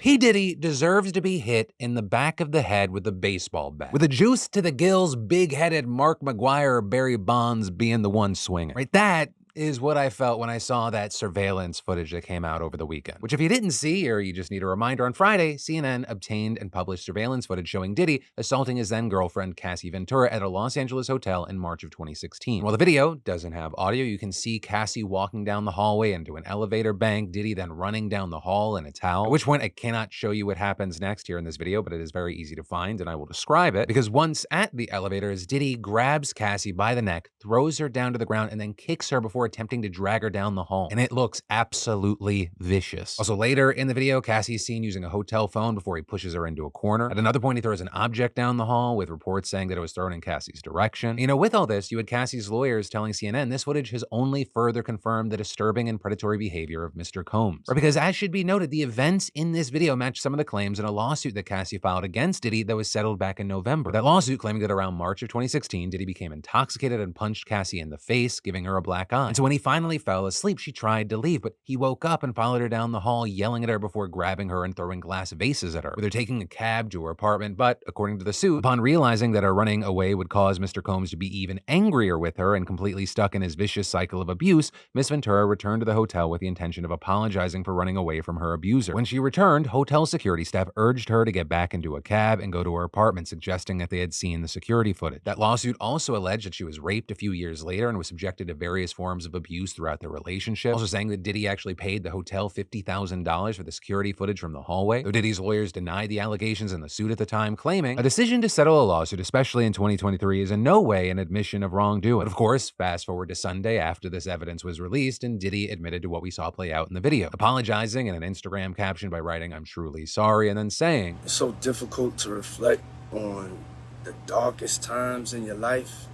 P. Diddy deserves to be hit in the back of the head with a baseball bat. With a juice to the gills, big-headed Mark McGuire or Barry Bonds being the one swinging. Right, that is what I felt when I saw that surveillance footage that came out over the weekend. Which if you didn't see, or you just need a reminder, on Friday, CNN obtained and published surveillance footage showing Diddy assaulting his then-girlfriend Cassie Ventura at a Los Angeles hotel in March of 2016. While the video doesn't have audio, you can see Cassie walking down the hallway into an elevator bank, Diddy then running down the hall in a towel. At which point I cannot show you what happens next here in this video, but it is very easy to find and I will describe it, because once at the elevators, Diddy grabs Cassie by the neck, throws her down to the ground, and then kicks her before attempting to drag her down the hall. And it looks absolutely vicious. Also later in the video, Cassie is seen using a hotel phone before he pushes her into a corner. At another point, he throws an object down the hall, with reports saying that it was thrown in Cassie's direction. You know, with all this, you had Cassie's lawyers telling CNN this footage has only further confirmed the disturbing and predatory behavior of Mr. Combs. Because as should be noted, the events in this video match some of the claims in a lawsuit that Cassie filed against Diddy that was settled back in November. That lawsuit claiming that around March of 2016, Diddy became intoxicated and punched Cassie in the face, giving her a black eye. And so when he finally fell asleep, she tried to leave, but he woke up and followed her down the hall, yelling at her before grabbing her and throwing glass vases at her, with her taking a cab to her apartment. But according to the suit, upon realizing that her running away would cause Mr. Combs to be even angrier with her and completely stuck in his vicious cycle of abuse, Miss Ventura returned to the hotel with the intention of apologizing for running away from her abuser. When she returned, hotel security staff urged her to get back into a cab and go to her apartment, suggesting that they had seen the security footage. That lawsuit also alleged that she was raped a few years later and was subjected to various forms of abuse throughout their relationship, also saying that Diddy actually paid the hotel $50,000 for the security footage from the hallway, though Diddy's lawyers denied the allegations in the suit at the time, claiming a decision to settle a lawsuit, especially in 2023, is in no way an admission of wrongdoing. But of course, fast forward to Sunday after this evidence was released, and Diddy admitted to what we saw play out in the video, apologizing in an Instagram caption by writing, "I'm truly sorry," and then saying, "It's so difficult to reflect on the darkest times in your life.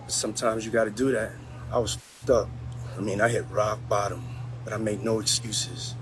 Sometimes you gotta do that. I was f***ed up. I mean, I hit rock bottom, but I make no excuses.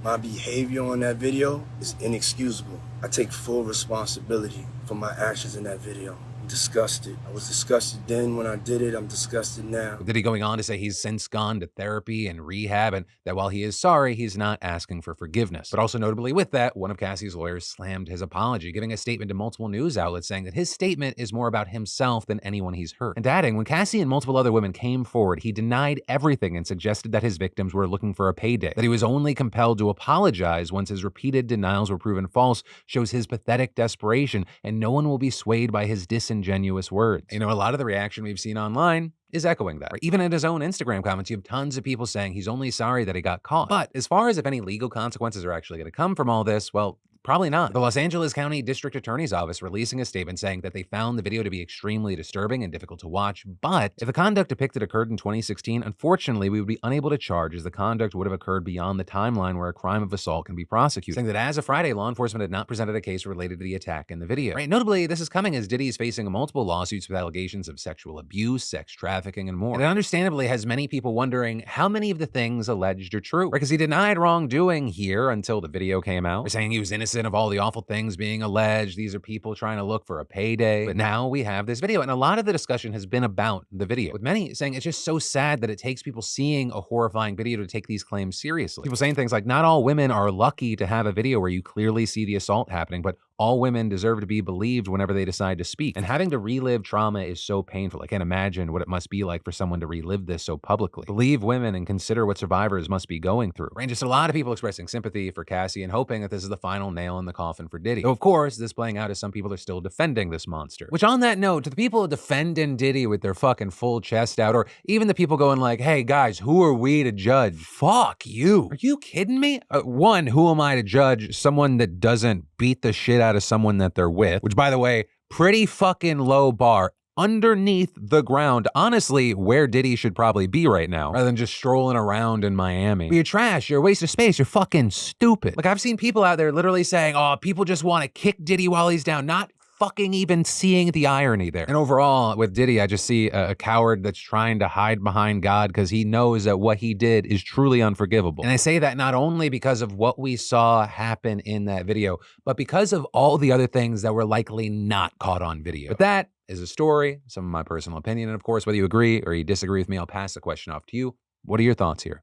My behavior on that video is inexcusable. I take full responsibility for my actions in that video. I'm disgusted. I was disgusted then when I did it. I'm disgusted now." Diddy going on to say he's since gone to therapy and rehab, and that while he is sorry, he's not asking for forgiveness. But also notably with that, one of Cassie's lawyers slammed his apology, giving a statement to multiple news outlets saying that his statement is more about himself than anyone he's hurt. And adding, when Cassie and multiple other women came forward, he denied everything and suggested that his victims were looking for a payday. That he was only compelled to apologize once his repeated denials were proven false shows his pathetic desperation, and no one will be swayed by his disingenuous words. You know, a lot of the reaction we've seen online is echoing that. Even in his own Instagram comments, you have tons of people saying he's only sorry that he got caught. But as far as if any legal consequences are actually going to come from all this, well, probably not. The Los Angeles County District Attorney's Office releasing a statement saying that they found the video to be extremely disturbing and difficult to watch, but if the conduct depicted occurred in 2016, unfortunately, we would be unable to charge, as the conduct would have occurred beyond the timeline where a crime of assault can be prosecuted. Saying that as of Friday, law enforcement had not presented a case related to the attack in the video. Right? Notably, this is coming as Diddy is facing multiple lawsuits with allegations of sexual abuse, sex trafficking, and more. And it understandably has many people wondering how many of the things alleged are true. Because he denied wrongdoing here until the video came out. They're saying he was innocent of all the awful things being alleged. These are people trying to look for a payday. But now we have this video, and a lot of the discussion has been about the video, with many saying it's just so sad that it takes people seeing a horrifying video to take these claims seriously. People saying things like, not all women are lucky to have a video where you clearly see the assault happening, but all women deserve to be believed whenever they decide to speak. And having to relive trauma is so painful. I can't imagine what it must be like for someone to relive this so publicly. Believe women and consider what survivors must be going through. And just a lot of people expressing sympathy for Cassie and hoping that this is the final nail in the coffin for Diddy. Though of course, this playing out as some people are still defending this monster. Which on that note, to the people defending Diddy with their fucking full chest out, or even the people going like, hey guys, who are we to judge? Fuck you. Are you kidding me? One, who am I to judge someone that doesn't beat the shit out of someone that they're with? Which, by the way, pretty fucking low bar. Underneath the ground, honestly, where Diddy should probably be right now, rather than just strolling around in Miami. But you're trash, you're a waste of space, you're fucking stupid. Like, I've seen people out there literally saying, oh, people just want to kick Diddy while he's down, not fucking even seeing the irony there. And overall, with Diddy, I just see a coward that's trying to hide behind God because he knows that what he did is truly unforgivable. And I say that not only because of what we saw happen in that video, but because of all the other things that were likely not caught on video. But that is a story, some of my personal opinion, and of course, whether you agree or you disagree with me, I'll pass the question off to you. What are your thoughts here?